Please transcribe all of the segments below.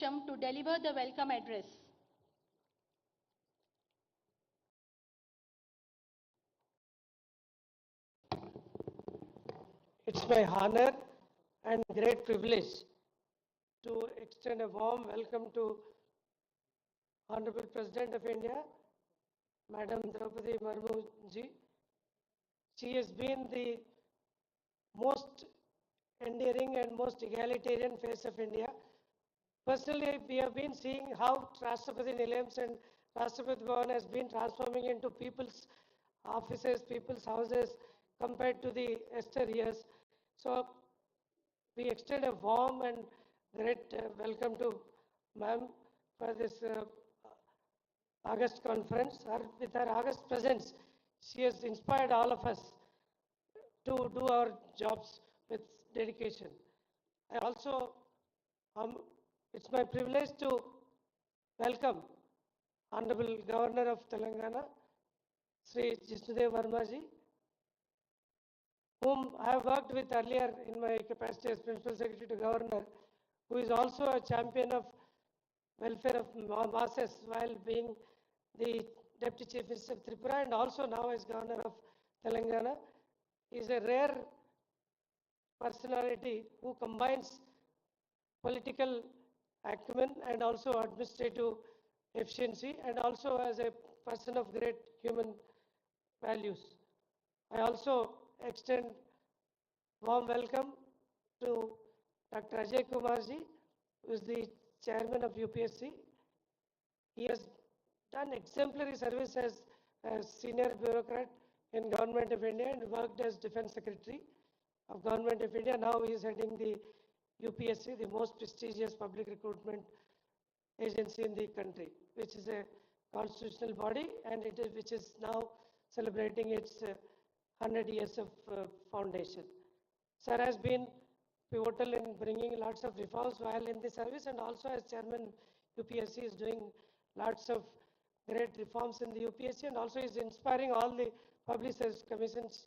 to deliver the welcome address. It's my honor and great privilege to extend a warm welcome to Honorable President of India, Madam Droupadi Murmu ji. She has been the most endearing and most egalitarian face of India. Personally, we have been seeing how Rashtrapati Nilayams and Rashtrapati Bhavan has been transforming into people's offices, people's houses compared to the yester years. So we extend a warm and great welcome to ma'am for this August conference. With her August presence, she has inspired all of us to do our jobs with dedication. I also, it's my privilege to welcome Honorable Governor of Telangana, Sri Jishnudev Verma ji, whom I have worked with earlier in my capacity as Principal Secretary to Governor, who is also a champion of welfare of masses while being the Deputy Chief Minister of Tripura and also now as Governor of Telangana. He is a rare personality who combines political acumen and also administrative efficiency and also as a person of great human values. I also extend warm welcome to Dr. Ajay Kumar ji, who is the chairman of UPSC. He has done exemplary service as a senior bureaucrat in Government of India and worked as Defense Secretary of Government of India. Now he is heading the UPSC, the most prestigious public recruitment agency in the country, which is a constitutional body and which is now celebrating its 100 years of foundation. Sir has been pivotal in bringing lots of reforms while in the service and also as chairman UPSC is doing lots of great reforms in the UPSC and also is inspiring all the public service commissions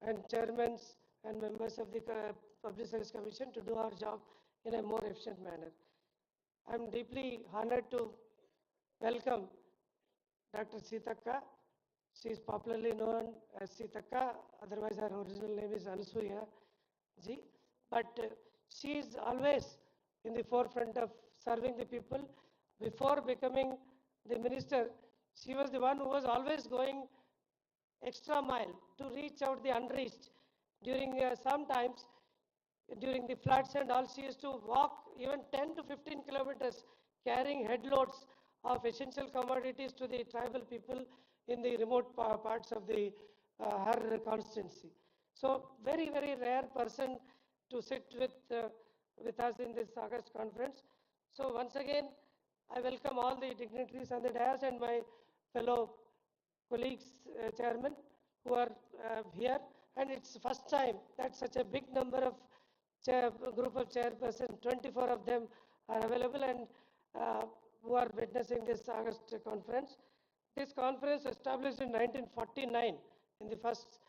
and chairmen and members of the Public Service Commission to do our job in a more efficient manner. I am deeply honored to welcome Dr. Sitaka. She is popularly known as Sitaka, otherwise her original name is Anasuya ji. But she is always in the forefront of serving the people. Before becoming the minister, she was the one who was always going extra mile to reach out the unreached. During sometimes during the floods and all, she used to walk even 10 to 15 kilometers carrying headloads of essential commodities to the tribal people in the remote parts of the her constituency. So very, very rare person to sit with us in this August conference. So once again, I welcome all the dignitaries on the dais and my fellow colleagues, chairman, who are here. And it's the first time that such a big number of group of chairpersons, 24 of them are available and who are witnessing this August conference. This conference established in 1949 in the first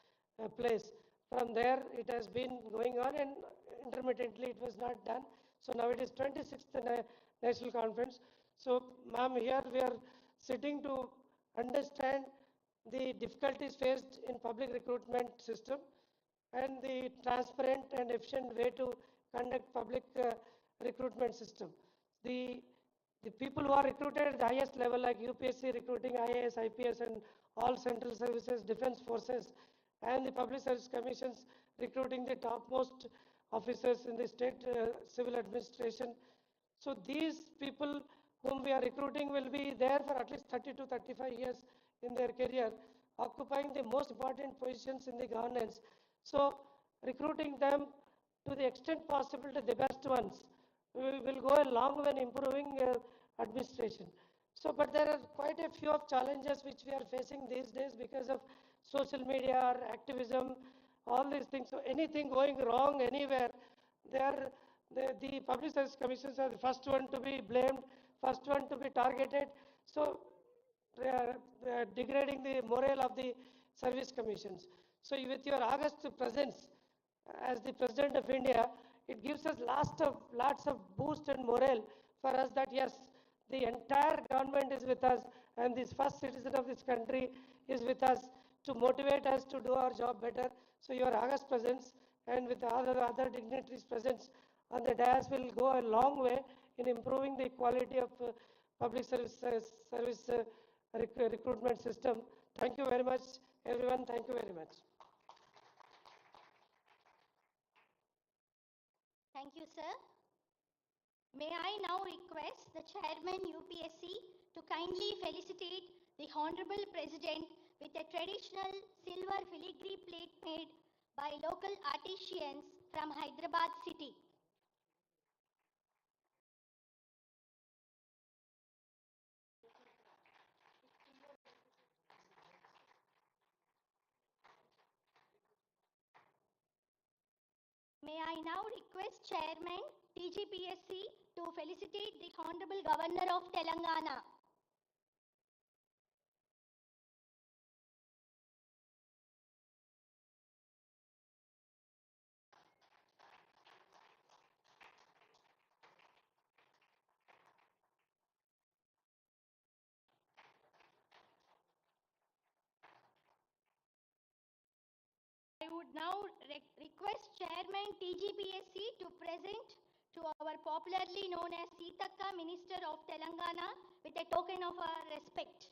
place. From there, it has been going on and intermittently it was not done. So now it is 26th National Conference. So, ma'am, here we are sitting to understand the difficulties faced in public recruitment system and the transparent and efficient way to conduct public recruitment system. The people who are recruited at the highest level like UPSC recruiting IAS, IPS and all central services, defense forces and the public service commissions recruiting the topmost officers in the state civil administration. So these people whom we are recruiting will be there for at least 30 to 35 years in their career, occupying the most important positions in the governance. So recruiting them to the extent possible to the best ones will go a long way in improving administration. So, but there are quite a few of challenges which we are facing these days because of social media or activism, all these things. So anything going wrong anywhere, the public service commissions are the first one to be blamed, first one to be targeted. So they are degrading the morale of the service commissions. So with your August presence as the President of India, it gives us lots of boost and morale for us that yes, the entire government is with us and this first citizen of this country is with us to motivate us to do our job better. So your August presence and with other dignitaries' presence on the dais will go a long way in improving the quality of public service recruitment system. Thank you very much, everyone. Thank you very much. Thank you, sir. May I now request the Chairman UPSC to kindly felicitate the Honorable President with a traditional silver filigree plate made by local artisans from Hyderabad city. May I now request Chairman TGPSC to felicitate the Honorable Governor of Telangana. I would now request Chairman TGPSC to present to our popularly known as Sitaka Minister of Telangana with a token of our respect.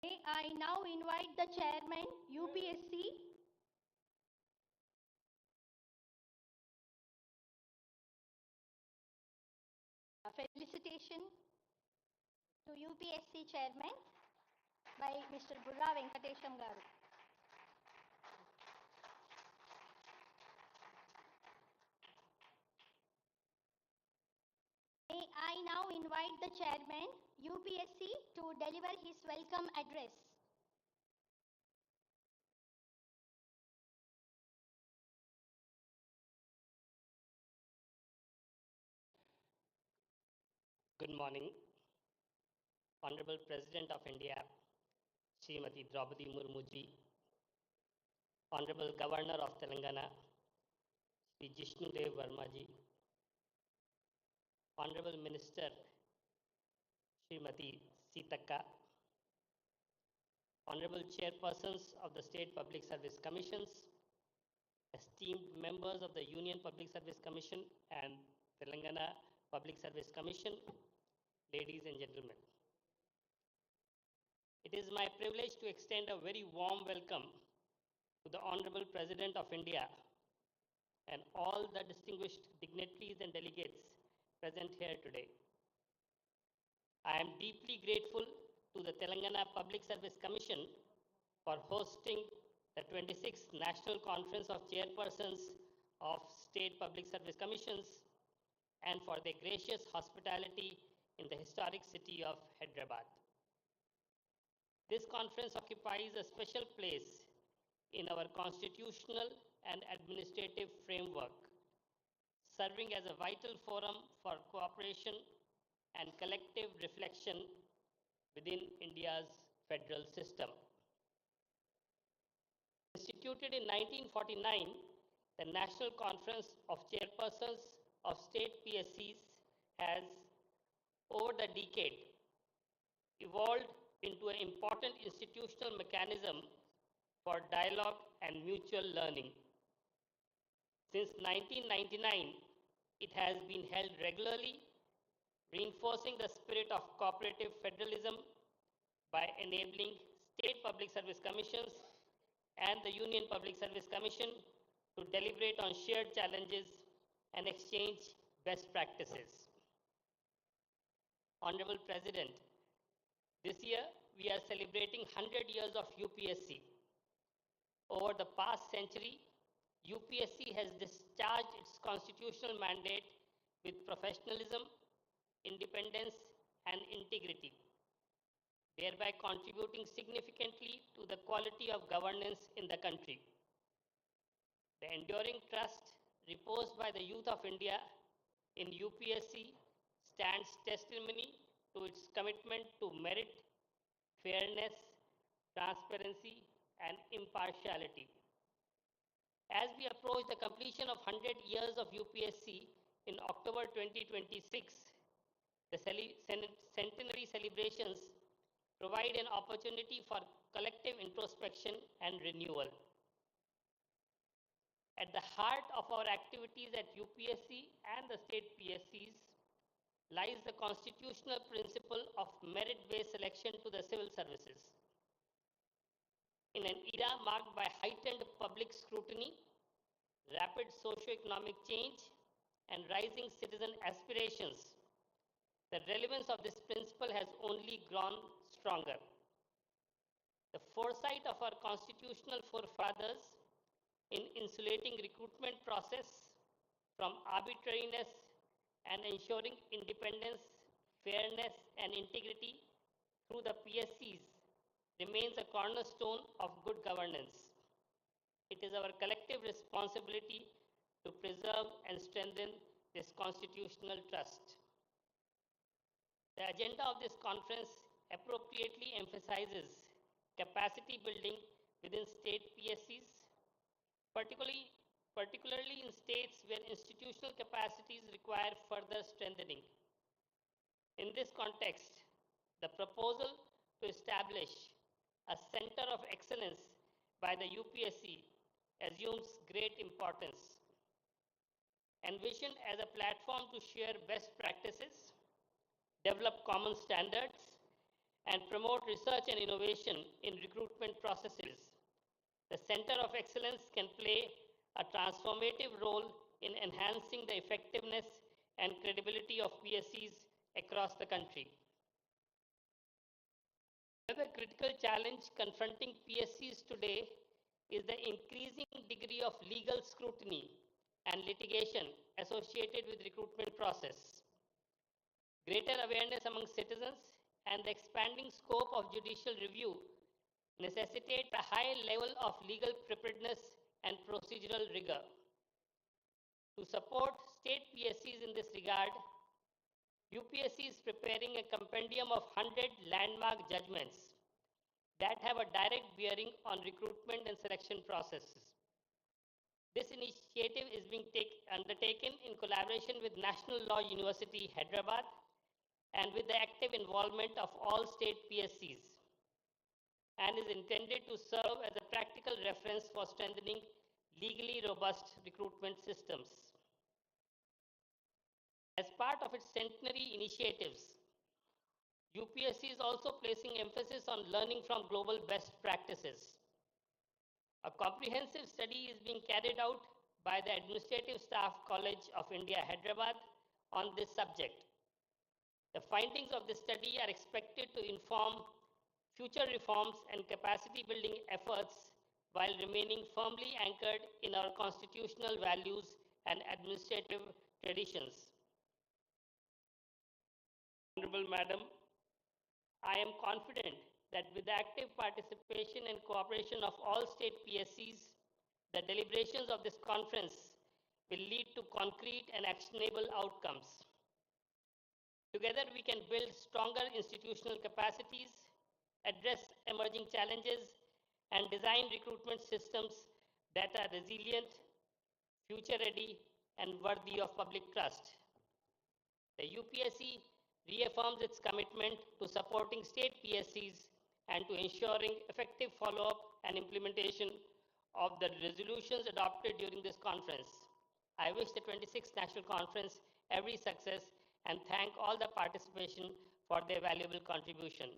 May I now invite the Chairman UPSC felicitation to UPSC Chairman by Mr. Burra Venkatesham Garu. May I now invite the Chairman UPSC to deliver his welcome address. Good morning, Honorable President of India, Smt.Droupadi Murmu ji, Honorable Governor of Telangana, Shri Jishnudev Verma ji, Honorable Minister, Srimati Sitaka, Honorable Chairpersons of the State Public Service Commissions, esteemed members of the Union Public Service Commission and Telangana Public Service Commission, ladies and gentlemen. It is my privilege to extend a very warm welcome to the Honorable President of India and all the distinguished dignitaries and delegates present here today. I am deeply grateful to the Telangana Public Service Commission for hosting the 26th National Conference of Chairpersons of State Public Service Commissions and for their gracious hospitality in the historic city of Hyderabad. This conference occupies a special place in our constitutional and administrative framework, serving as a vital forum for cooperation and collective reflection within India's federal system. Instituted in 1949, the National Conference of Chairpersons of State PSCs has, over the decade, evolved into an important institutional mechanism for dialogue and mutual learning. Since 1999, it has been held regularly, reinforcing the spirit of cooperative federalism by enabling state public service commissions and the Union Public Service Commission to deliberate on shared challenges and exchange best practices. Honorable President, this year we are celebrating 100 years of UPSC. Over the past century, UPSC has discharged its constitutional mandate with professionalism, independence, and integrity, thereby contributing significantly to the quality of governance in the country. The enduring trust reposed by the youth of India in UPSC stands testimony to its commitment to merit, fairness, transparency, and impartiality. As we approach the completion of 100 years of UPSC in October 2026, the centenary celebrations provide an opportunity for collective introspection and renewal. At the heart of our activities at UPSC and the state PSCs lies the constitutional principle of merit-based selection to the civil services. In an era marked by heightened public scrutiny, rapid socio-economic change, and rising citizen aspirations, the relevance of this principle has only grown stronger. The foresight of our constitutional forefathers in insulating recruitment process from arbitrariness and ensuring independence, fairness, and integrity through the PSCs remains a cornerstone of good governance. It is our collective responsibility to preserve and strengthen this constitutional trust. The agenda of this conference appropriately emphasizes capacity building within state PSCs, particularly in states where institutional capacities require further strengthening. In this context, the proposal to establish a Center of Excellence by the UPSC assumes great importance. Envisioned as a platform to share best practices, develop common standards, and promote research and innovation in recruitment processes, the Center of Excellence can play a transformative role in enhancing the effectiveness and credibility of PSCs across the country. Another critical challenge confronting PSCs today is the increasing degree of legal scrutiny and litigation associated with recruitment process. Greater awareness among citizens and the expanding scope of judicial review necessitate a high level of legal preparedness and procedural rigor. To support state PSCs in this regard, UPSC is preparing a compendium of 100 landmark judgments that have a direct bearing on recruitment and selection processes. This initiative is being undertaken in collaboration with National Law University, Hyderabad, and with the active involvement of all state PSCs, and is intended to serve as a practical reference for strengthening legally robust recruitment systems. As part of its centenary initiatives, UPSC is also placing emphasis on learning from global best practices. A comprehensive study is being carried out by the Administrative Staff College of India, Hyderabad, on this subject. The findings of this study are expected to inform future reforms and capacity building efforts while remaining firmly anchored in our constitutional values and administrative traditions. Honorable Madam, I am confident that with the active participation and cooperation of all state PSCs, the deliberations of this conference will lead to concrete and actionable outcomes. Together, we can build stronger institutional capacities, address emerging challenges, and design recruitment systems that are resilient, future-ready, and worthy of public trust. The UPSC reaffirms its commitment to supporting state PSCs and to ensuring effective follow-up and implementation of the resolutions adopted during this conference. I wish the 26th National Conference every success and thank all the participation for their valuable contribution.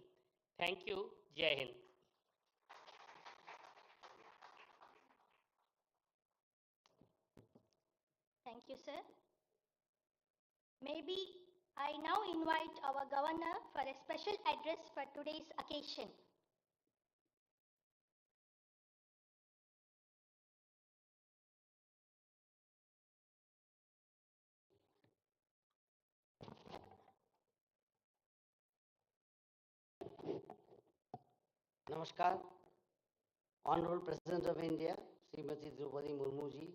Thank you. Jai Hind. Thank you, sir. Maybe I now invite our Governor for a special address for today's occasion. Namaskar, Honorable President of India, Smt.Droupadi Murmu ji,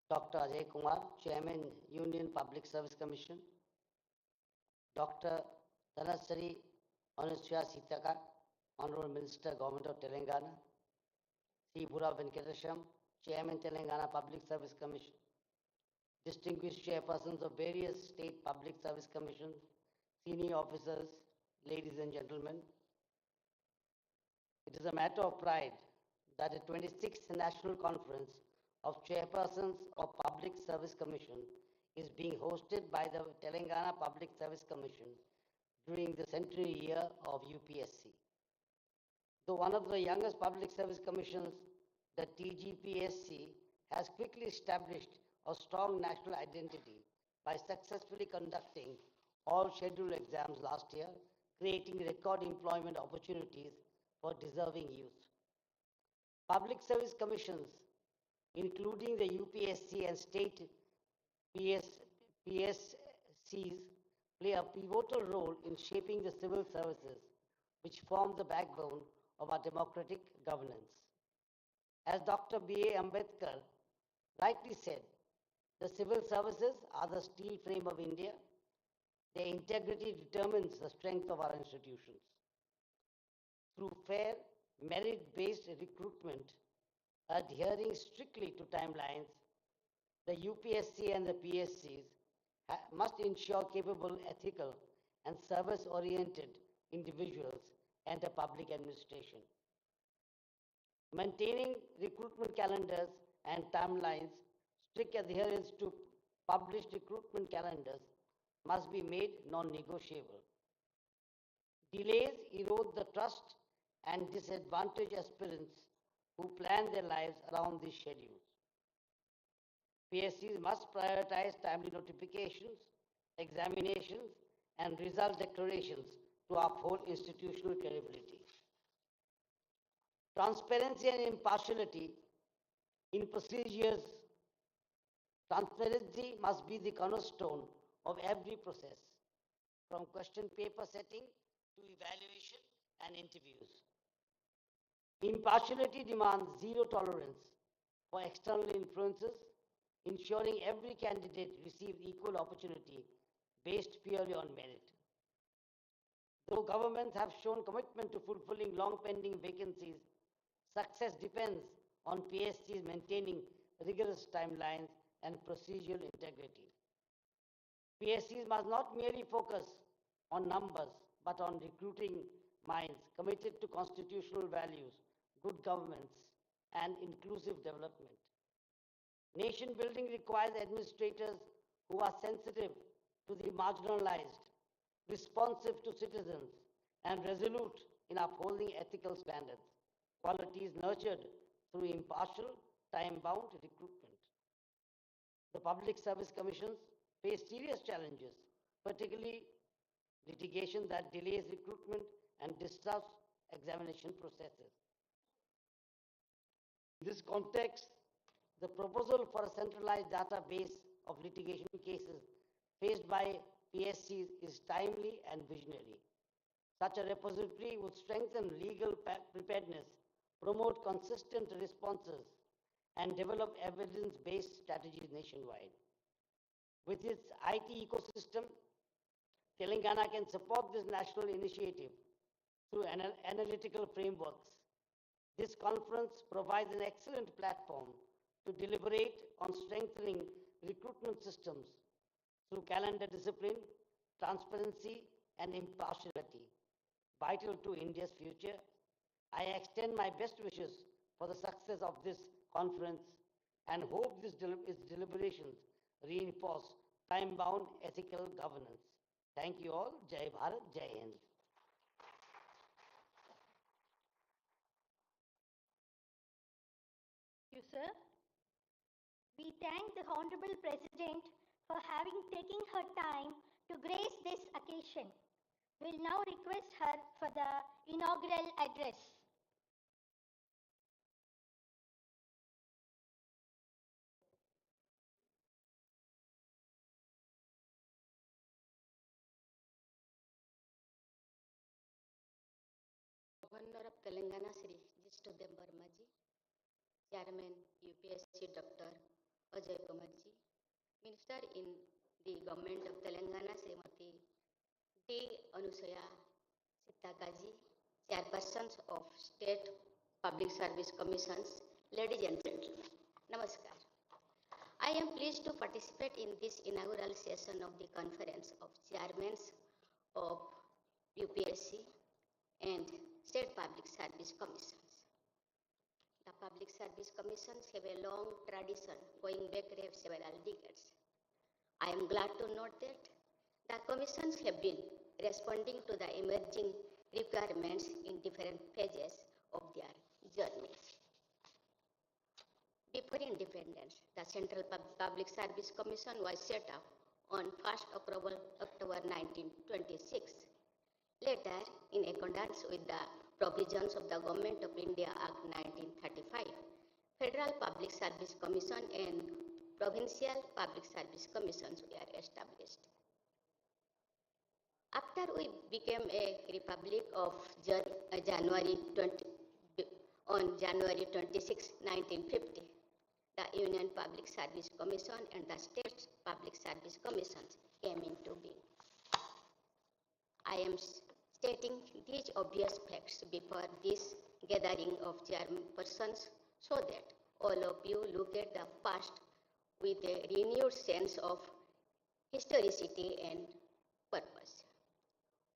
Dr. Ajay Kumar, Chairman, Union Public Service Commission, Dr. Dhanasari Anusya Sitaka, Honorable Minister, Government of Telangana, C. Bura Venkatesham, Chairman, Telangana Public Service Commission, distinguished chairpersons of various state public service commissions, senior officers, ladies and gentlemen. It is a matter of pride that the 26th National Conference of Chairpersons of Public Service Commission is being hosted by the Telangana Public Service Commission during the centenary year of UPSC. Though one of the youngest public service commissions, the TGPSC has quickly established a strong national identity by successfully conducting all scheduled exams last year, creating record employment opportunities for deserving youth. Public service commissions, including the UPSC and state PSCs, play a pivotal role in shaping the civil services, which form the backbone of our democratic governance. As Dr. B.A. Ambedkar rightly said, the civil services are the steel frame of India. Their integrity determines the strength of our institutions. Through fair, merit-based recruitment, adhering strictly to timelines, the UPSC and the PSCs must ensure capable, ethical, and service-oriented individuals enter public administration. Maintaining recruitment calendars and timelines, strict adherence to published recruitment calendars must be made non-negotiable. Delays erode the trust and disadvantage aspirants who plan their lives around these schedules. PSCs must prioritize timely notifications, examinations, and result declarations to uphold institutional credibility. Transparency and impartiality in procedures. Transparency must be the cornerstone of every process, from question paper setting to evaluation and interviews. Impartiality demands zero tolerance for external influences, ensuring every candidate receives equal opportunity based purely on merit. Though governments have shown commitment to fulfilling long-pending vacancies, success depends on PSCs maintaining rigorous timelines and procedural integrity. PSCs must not merely focus on numbers, but on recruiting minds committed to constitutional values, good governance, and inclusive development. Nation building requires administrators who are sensitive to the marginalized, responsive to citizens, and resolute in upholding ethical standards, qualities nurtured through impartial, time-bound recruitment. The public service commissions face serious challenges, particularly litigation that delays recruitment and disrupts examination processes. In this context, the proposal for a centralized database of litigation cases faced by PSCs is timely and visionary. Such a repository would strengthen legal preparedness, promote consistent responses, and develop evidence-based strategies nationwide. With its IT ecosystem, Telangana can support this national initiative through analytical frameworks. This conference provides an excellent platform to deliberate on strengthening recruitment systems through calendar discipline, transparency, and impartiality, vital to India's future. I extend my best wishes for the success of this conference and hope its deliberations reinforce time-bound ethical governance. Thank you all. Jai Bharat, Jai Hind. Thank you, sir. We thank the Honorable President for having taken her time to grace this occasion. We'll now request her for the inaugural address. Governor of Telangana Sri Jishtudev Vermaji, Chairman UPSC Dr. Ajay Kumarji, Minister in the Government of Telangana Srimati T. Anusuya Sitakaji, Chairpersons of State Public Service Commissions, ladies and gentlemen, Namaskar. I am pleased to participate in this inaugural session of the Conference of Chairmen of UPSC and State Public Service Commissions. The Public Service Commissions have a long tradition going back several decades. I am glad to note that the commissions have been responding to the emerging requirements in different phases of their journey. Before independence, the Central Public Service Commission was set up on 1st October 1926. Later, in accordance with the provisions of the Government of India Act 1935, Federal Public Service Commission and Provincial Public Service Commissions were established. After we became a republic on January 26, 1950, the Union Public Service Commission and the State Public Service Commissions came into being. I am stating these obvious facts before this gathering of chairpersons so that all of you look at the past with a renewed sense of historicity and purpose.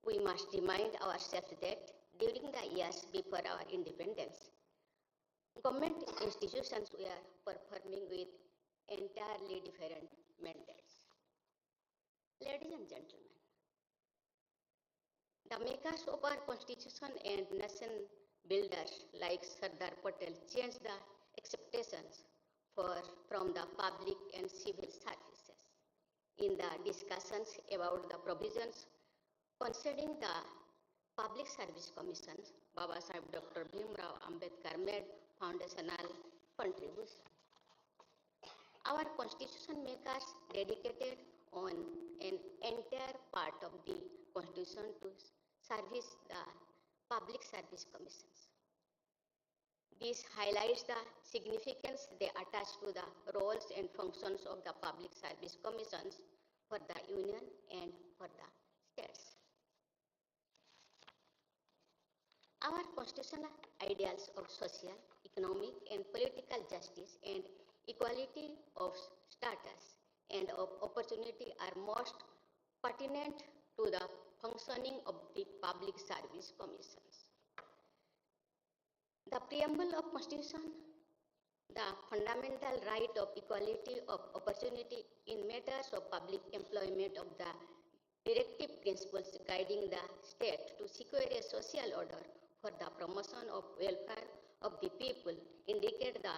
We must remind ourselves that during the years before our independence, government institutions were performing with entirely different mandates. Ladies and gentlemen, the makers of our constitution and nation builders like Sardar Patel changed the expectations from the public and civil services. In the discussions about the provisions concerning the Public Service Commissions, Baba Sahib Dr. Bhimrao Ambedkar made foundational contribution. Our constitution makers dedicated on an entire part of the constitution to service the Public Service Commissions. This highlights the significance they attach to the roles and functions of the Public Service Commissions for the Union and for the states. Our constitutional ideals of social, economic, and political justice and equality of status and of opportunity are most pertinent to the functioning of the Public Service Commissions. The preamble of Constitution, the fundamental right of equality of opportunity in matters of public employment of the directive principles guiding the state to secure a social order for the promotion of welfare of the people indicate the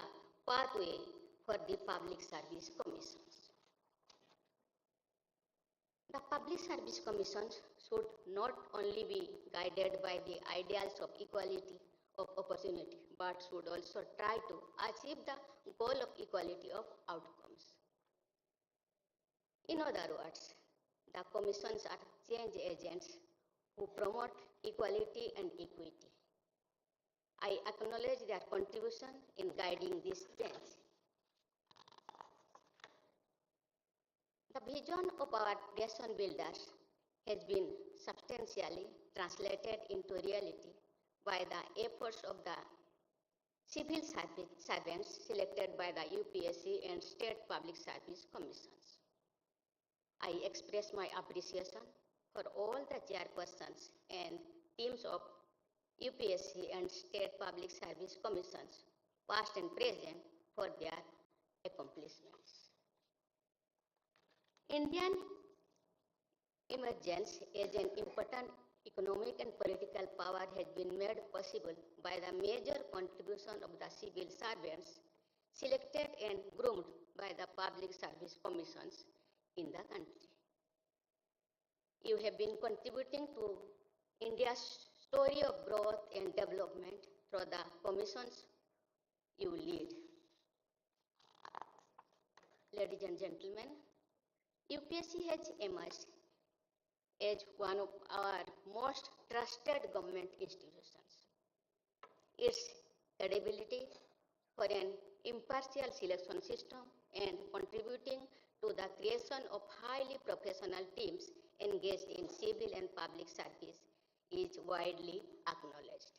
pathway for the Public Service Commissions. The Public Service Commissions should not only be guided by the ideals of equality of opportunity, but should also try to achieve the goal of equality of outcomes. In other words, the commissions are change agents who promote equality and equity. I acknowledge their contribution in guiding this change. The vision of our nation builders has been substantially translated into reality by the efforts of the civil servants selected by the UPSC and State Public Service Commissions. I express my appreciation for all the chairpersons and teams of UPSC and State Public Service Commissions, past and present, for their accomplishments. Indian emergence as an important economic and political power has been made possible by the major contribution of the civil servants selected and groomed by the Public Service Commissions in the country. You have been contributing to India's story of growth and development through the commissions you lead. Ladies and gentlemen, UPSC has emerged as one of our most trusted government institutions. Its credibility for an impartial selection system and contributing to the creation of highly professional teams engaged in civil and public service is widely acknowledged.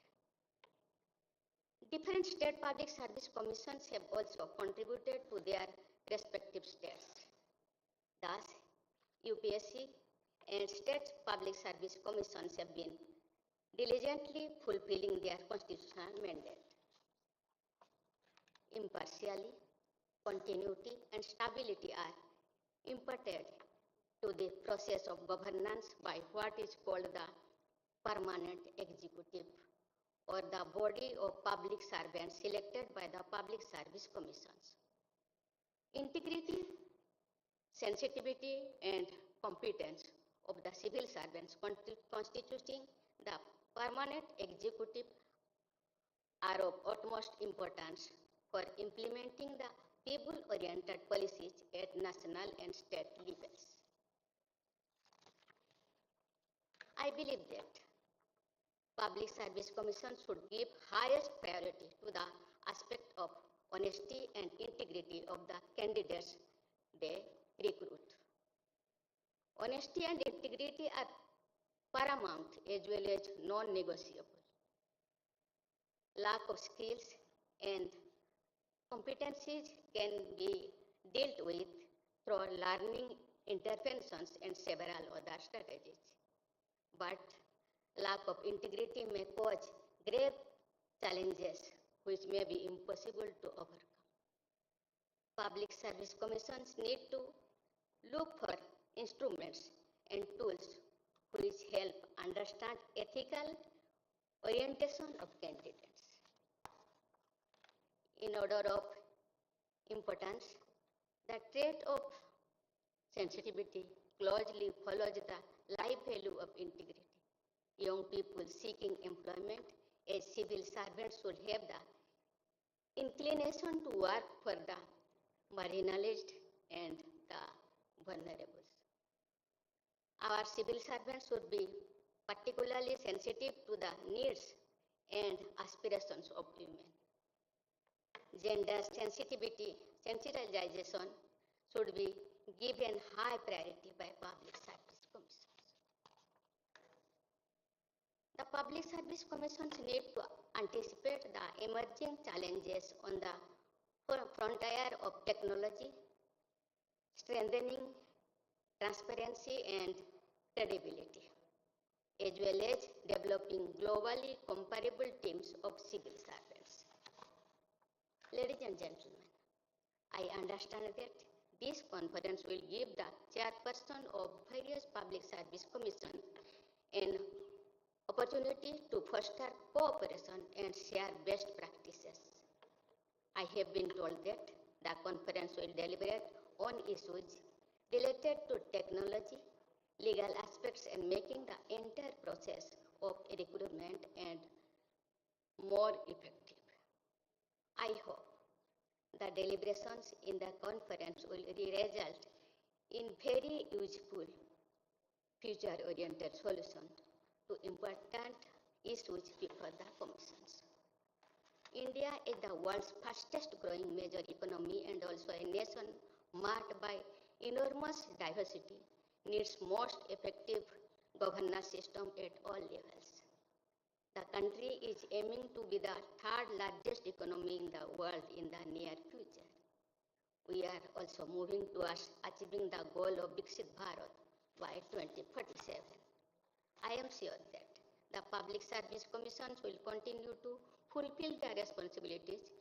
Different state public service commissions have also contributed to their respective states. Thus, UPSC and state public service commissions have been diligently fulfilling their constitutional mandate. Impartiality, continuity, and stability are imparted to the process of governance by what is called the permanent executive, or the body of public servants selected by the public service commissions. Integrity, sensitivity, and competence of the civil servants constituting the permanent executive are of utmost importance for implementing the people-oriented policies at national and state levels. I believe that Public Service Commission should give highest priority to the aspect of honesty and integrity of the candidates they recruit. Honesty and integrity are paramount as well as non-negotiable. Lack of skills and competencies can be dealt with through learning interventions and several other strategies. But lack of integrity may cause grave challenges which may be impossible to overcome. Public service commissions need to look for instruments and tools which help understand ethical orientation of candidates. In order of importance, the trait of sensitivity closely follows the life value of integrity. Young people seeking employment as civil servants should have the inclination to work for the marginalized and the vulnerable. Our civil servants should be particularly sensitive to the needs and aspirations of women. Gender sensitization should be given high priority by public service commissions. The public service commissions need to anticipate the emerging challenges on the frontier of technology, strengthening transparency and credibility, as well as developing globally comparable teams of civil servants. Ladies and gentlemen, I understand that this conference will give the chairperson of various public service commissions an opportunity to foster cooperation and share best practices. I have been told that the conference will deliberate on issues related to technology, legal aspects, and making the entire process of recruitment and more effective. I hope the deliberations in the conference will result in very useful future-oriented solutions to important issues before the commissions. India is the world's fastest growing major economy and also a nation marked by enormous diversity, needs most effective governance system at all levels. The country is aiming to be the third largest economy in the world in the near future. We are also moving towards achieving the goal of Viksit Bharat by 2047. I am sure that the Public Service Commissions will continue to fulfill their responsibilities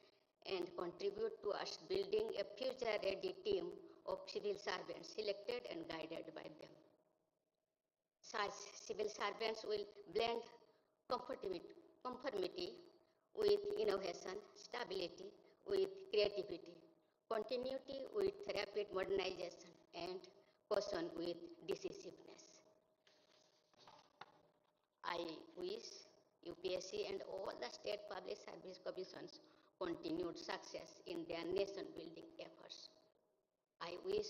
and contribute towards building a future-ready team of civil servants selected and guided by them. Such civil servants will blend conformity with innovation, stability with creativity, continuity with rapid modernization, and caution with decisiveness. I wish UPSC and all the state public service commissions continued success in their nation-building efforts. I wish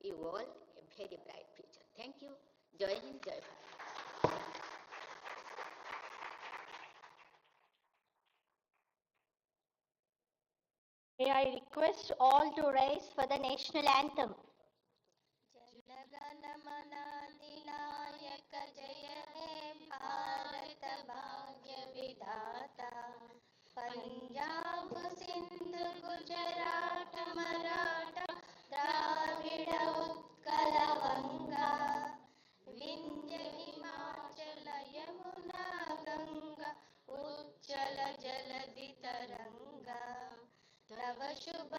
you all a very bright future. Thank you. Jai Hind, Jai Bharat. May I request all to rise for the national anthem. Punjab Sindh Gujarat Maratha Dravid Utkal वंगा विंध्य हिमाचल यमुना गंगा उच्चल जलधि तरंगा तव शुभ